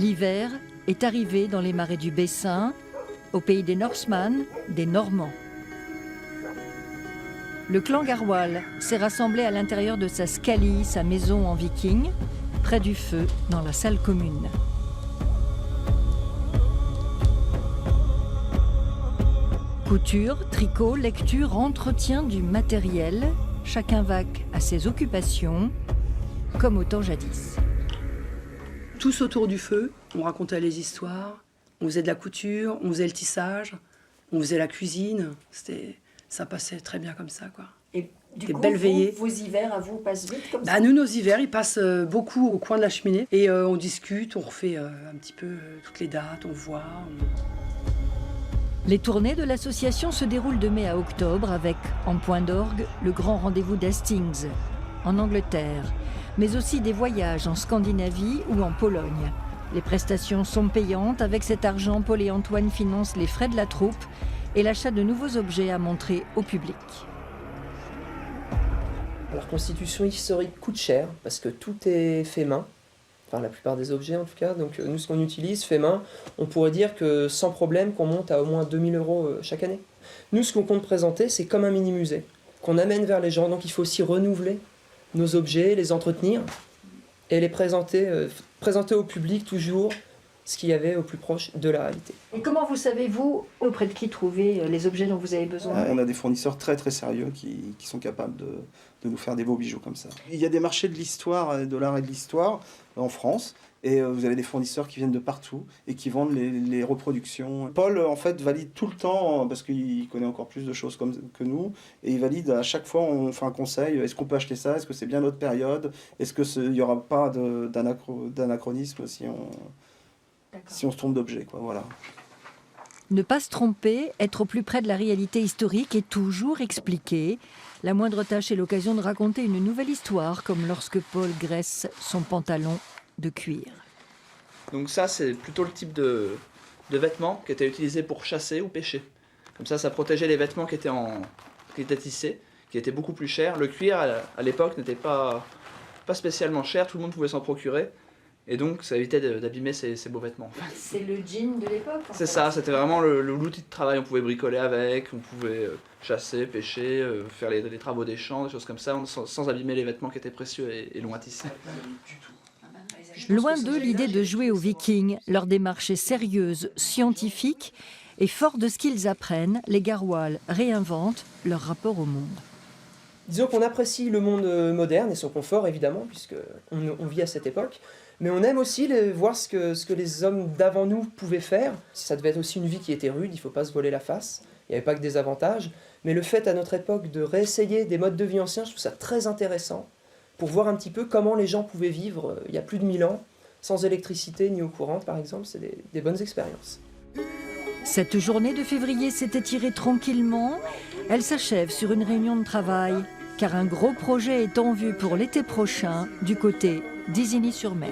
L'hiver est arrivé dans les marais du Bessin, au pays des Norseman, des Normands. Le clan Garwal s'est rassemblé à l'intérieur de sa scalie, sa maison en viking, près du feu, dans la salle commune. Couture, tricot, lecture, entretien du matériel, chacun vaque à ses occupations, comme au temps jadis. Tous autour du feu, on racontait les histoires, on faisait de la couture, on faisait le tissage, on faisait la cuisine. Ça passait très bien comme ça, quoi. Et du Des coup, belles veillées. vos hivers à vous passent vite comme ça? Nous, nos hivers, ils passent beaucoup au coin de la cheminée. Et on discute, on refait un petit peu toutes les dates, on voit. Les tournées de l'association se déroulent de mai à octobre avec, en point d'orgue, le grand rendez-vous d'Hastings, en Angleterre, mais aussi des voyages en Scandinavie ou en Pologne. Les prestations sont payantes. Avec cet argent, Paul et Antoine financent les frais de la troupe et l'achat de nouveaux objets à montrer au public. La reconstitution historique coûte cher parce que tout est fait main, enfin la plupart des objets en tout cas. Donc nous, ce qu'on utilise fait main, on pourrait dire que sans problème qu'on monte à au moins 2000 € chaque année. Nous, ce qu'on compte présenter, c'est comme un mini-musée qu'on amène vers les gens. Donc il faut aussi renouveler nos objets, les entretenir et les présenter au public toujours ce qu'il y avait au plus proche de la réalité. Et comment vous savez-vous auprès de qui trouver les objets dont vous avez besoin? On a des fournisseurs très très sérieux qui sont capables de nous faire des beaux bijoux comme ça. Il y a des marchés de l'histoire, de l'art et de l'histoire en France. Et vous avez des fournisseurs qui viennent de partout et qui vendent les reproductions. Paul, en fait, valide tout le temps, parce qu'il connaît encore plus de choses que nous, et il valide à chaque fois, on fait un conseil, est-ce qu'on peut acheter ça, est-ce que c'est bien notre période, est-ce qu'il n'y aura pas d'anachronisme si on se trompe d'objet, quoi, voilà. Ne pas se tromper, être au plus près de la réalité historique et toujours expliquer. La moindre tâche est l'occasion de raconter une nouvelle histoire, comme lorsque Paul graisse son pantalon de cuir. Donc ça, c'est plutôt le type de vêtements qui étaient utilisés pour chasser ou pêcher. Comme ça protégeait les vêtements qui étaient tissés, qui étaient beaucoup plus chers. Le cuir, à l'époque, n'était pas spécialement cher, tout le monde pouvait s'en procurer. Et donc, ça évitait d'abîmer ces beaux vêtements. En fait. C'est le jean de l'époque? C'est ça, c'était vraiment l'outil de travail. On pouvait bricoler avec, on pouvait chasser, pêcher, faire les travaux des champs, des choses comme ça, sans abîmer les vêtements qui étaient précieux et longs à tisser. Loin d'eux l'idée de jouer aux Vikings. Leur démarche est sérieuse, scientifique, et fort de ce qu'ils apprennent, les Garwal réinventent leur rapport au monde. Disons qu'on apprécie le monde moderne et son confort, évidemment, puisqu'on vit à cette époque. Mais on aime aussi voir ce que les hommes d'avant nous pouvaient faire. Ça devait être aussi une vie qui était rude, il ne faut pas se voiler la face. Il n'y avait pas que des avantages. Mais le fait, à notre époque, de réessayer des modes de vie anciens, je trouve ça très intéressant pour voir un petit peu comment les gens pouvaient vivre il y a plus de 1000 ans, sans électricité ni eau courante, par exemple. C'est des bonnes expériences. Cette journée de février s'est étirée tranquillement. Elle s'achève sur une réunion de travail, car un gros projet est en vue pour l'été prochain du côté d'Isigny-sur-Mer.